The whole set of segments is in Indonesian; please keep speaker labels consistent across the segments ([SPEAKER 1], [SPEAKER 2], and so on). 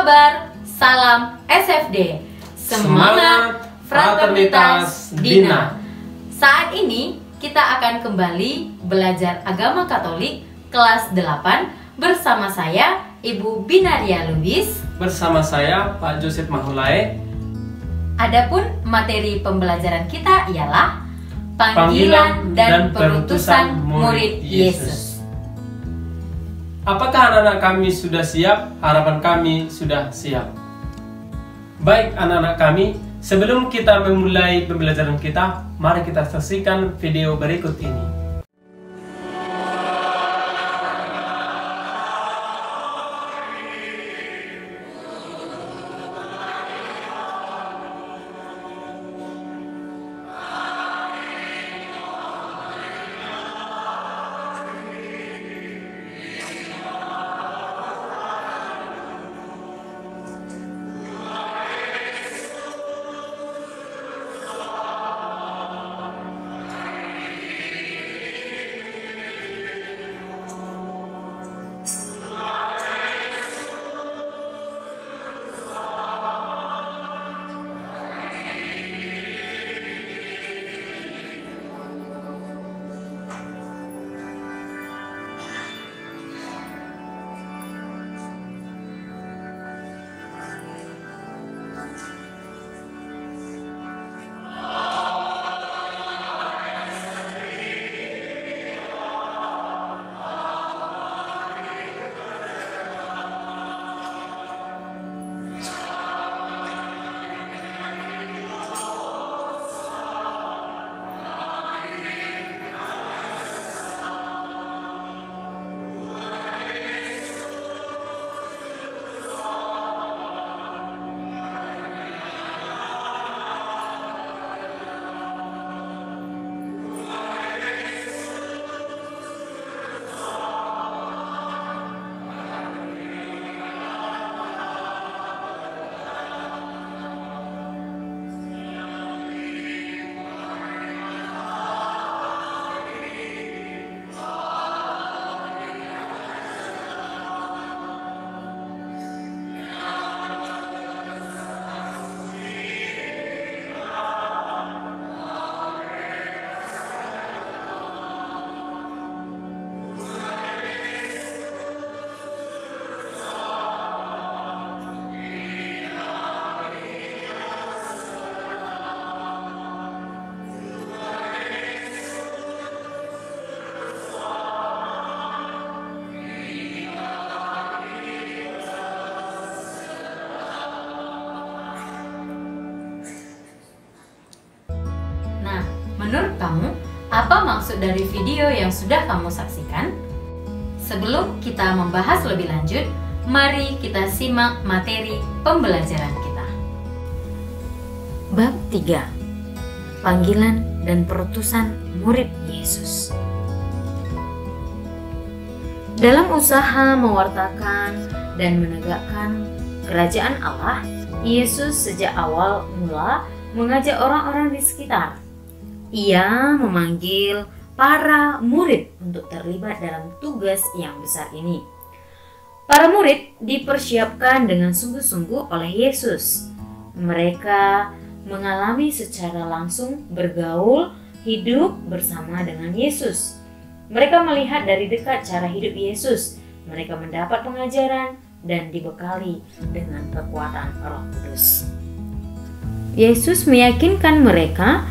[SPEAKER 1] kabar? Salam SFD. Semangat Fraternitas Dina. Saat ini kita akan kembali belajar agama Katolik kelas 8 bersama saya Ibu Binaria Lubis,
[SPEAKER 2] bersama saya Pak Joseph Mahulai.
[SPEAKER 1] Adapun materi pembelajaran kita ialah panggilan dan perutusan murid Yesus.
[SPEAKER 2] Apakah anak-anak kami sudah siap? Harapan kami sudah siap. Baik anak-anak kami, sebelum kita memulai pembelajaran kita, mari kita saksikan video berikut ini.
[SPEAKER 1] Menurut kamu, apa maksud dari video yang sudah kamu saksikan? Sebelum kita membahas lebih lanjut, mari kita simak materi pembelajaran kita.
[SPEAKER 3] Bab 3. Panggilan dan perutusan murid Yesus. Dalam usaha mewartakan dan menegakkan kerajaan Allah, Yesus sejak awal mula mengajak orang-orang di sekitar. Ia memanggil para murid untuk terlibat dalam tugas yang besar ini. Para murid dipersiapkan dengan sungguh-sungguh oleh Yesus. Mereka mengalami secara langsung bergaul hidup bersama dengan Yesus. Mereka melihat dari dekat cara hidup Yesus. Mereka mendapat pengajaran dan dibekali dengan kekuatan Roh Kudus. Yesus meyakinkan mereka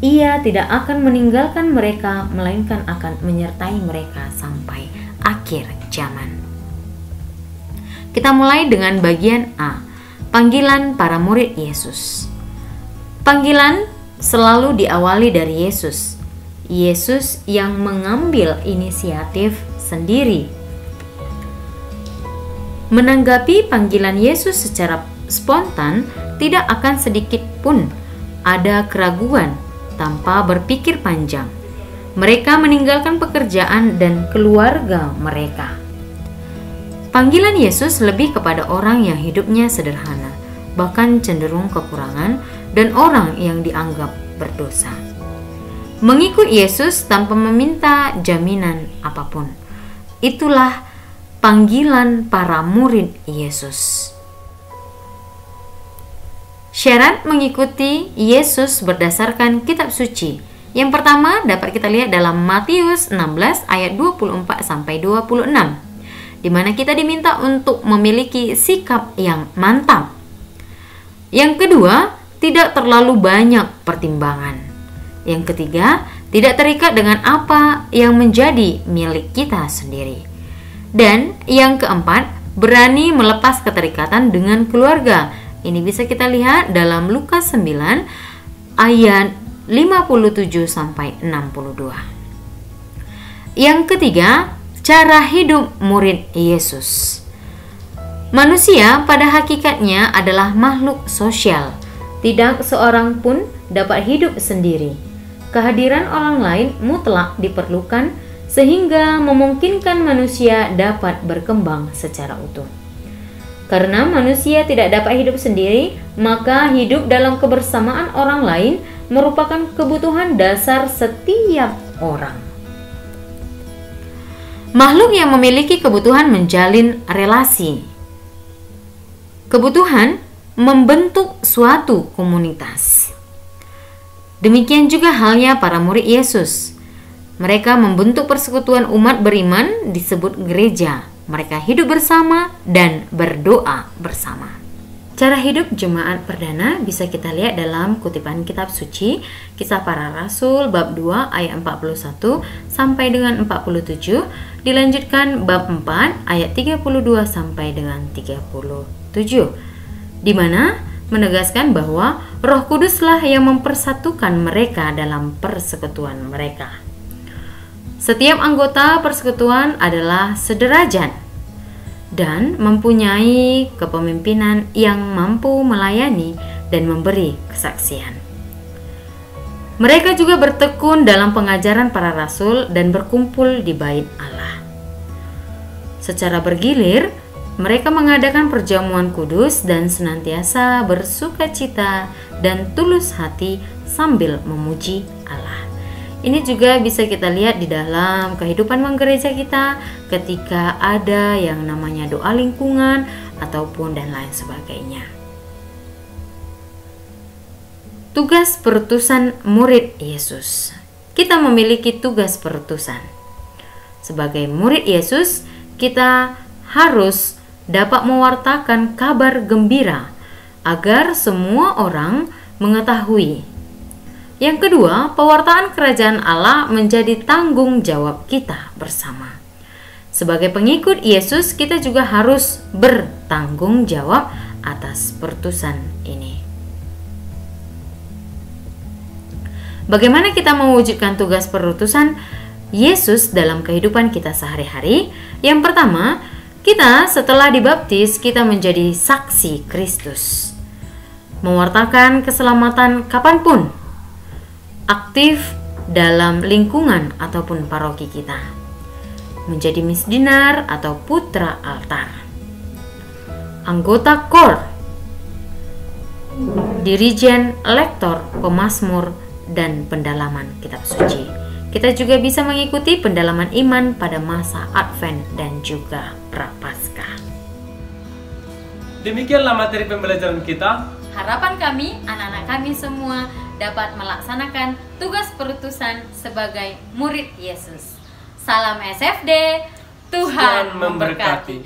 [SPEAKER 3] Ia tidak akan meninggalkan mereka, melainkan akan menyertai mereka sampai akhir zaman. Kita mulai dengan bagian A, panggilan para murid Yesus. Panggilan selalu diawali dari Yesus. Yesus yang mengambil inisiatif sendiri. Menanggapi panggilan Yesus secara spontan, tidak akan sedikit pun ada keraguan. Tanpa berpikir panjang, mereka meninggalkan pekerjaan dan keluarga mereka. Panggilan Yesus lebih kepada orang yang hidupnya sederhana, bahkan cenderung kekurangan, dan orang yang dianggap berdosa. Mengikut Yesus tanpa meminta jaminan apapun. Itulah panggilan para murid Yesus. Syarat mengikuti Yesus berdasarkan kitab suci. Yang pertama dapat kita lihat dalam Matius 16 ayat 24 sampai 26, di mana kita diminta untuk memiliki sikap yang mantap. Yang kedua, tidak terlalu banyak pertimbangan. Yang ketiga, tidak terikat dengan apa yang menjadi milik kita sendiri. Dan yang keempat, berani melepas keterikatan dengan keluarga. Ini bisa kita lihat dalam Lukas 9 ayat 57 sampai 62. Yang ketiga, cara hidup murid Yesus. Manusia pada hakikatnya adalah makhluk sosial. Tidak seorang pun dapat hidup sendiri. Kehadiran orang lain mutlak diperlukan sehingga memungkinkan manusia dapat berkembang secara utuh. Karena manusia tidak dapat hidup sendiri, maka hidup dalam kebersamaan orang lain merupakan kebutuhan dasar setiap orang. Makhluk yang memiliki kebutuhan menjalin relasi. Kebutuhan membentuk suatu komunitas. Demikian juga halnya para murid Yesus. Mereka membentuk persekutuan umat beriman disebut gereja. Mereka hidup bersama dan berdoa bersama. Cara hidup jemaat perdana bisa kita lihat dalam kutipan kitab suci Kisah Para Rasul bab 2 ayat 41 sampai dengan 47, dilanjutkan bab 4 ayat 32 sampai dengan 37, di mana menegaskan bahwa Roh Kuduslah yang mempersatukan mereka dalam persekutuan mereka. Setiap anggota persekutuan adalah sederajat dan mempunyai kepemimpinan yang mampu melayani dan memberi kesaksian. Mereka juga bertekun dalam pengajaran para rasul dan berkumpul di bait Allah. Secara bergilir, mereka mengadakan perjamuan kudus dan senantiasa bersukacita dan tulus hati sambil memuji Allah. Ini juga bisa kita lihat di dalam kehidupan menggereja kita ketika ada yang namanya doa lingkungan ataupun dan lain sebagainya. Tugas perutusan murid Yesus. Kita memiliki tugas perutusan. Sebagai murid Yesus, kita harus dapat mewartakan kabar gembira agar semua orang mengetahui. Yang kedua, pewartaan kerajaan Allah menjadi tanggung jawab kita bersama. Sebagai pengikut Yesus, kita juga harus bertanggung jawab atas perutusan ini. Bagaimana kita mewujudkan tugas perutusan Yesus dalam kehidupan kita sehari-hari? Yang pertama, kita setelah dibaptis, kita menjadi saksi Kristus. Mewartakan keselamatan kapanpun. Aktif dalam lingkungan ataupun paroki kita. Menjadi misdinar atau putra altar. Anggota KOR. Dirijen, lektor, pemazmur, dan pendalaman kitab suci. Kita juga bisa mengikuti pendalaman iman pada masa Advent dan juga Prapaskah.
[SPEAKER 2] Demikianlah materi pembelajaran kita.
[SPEAKER 1] Harapan kami, anak-anak kami semua dapat melaksanakan tugas perutusan sebagai murid Yesus. Salam SFD, Tuhan memberkati.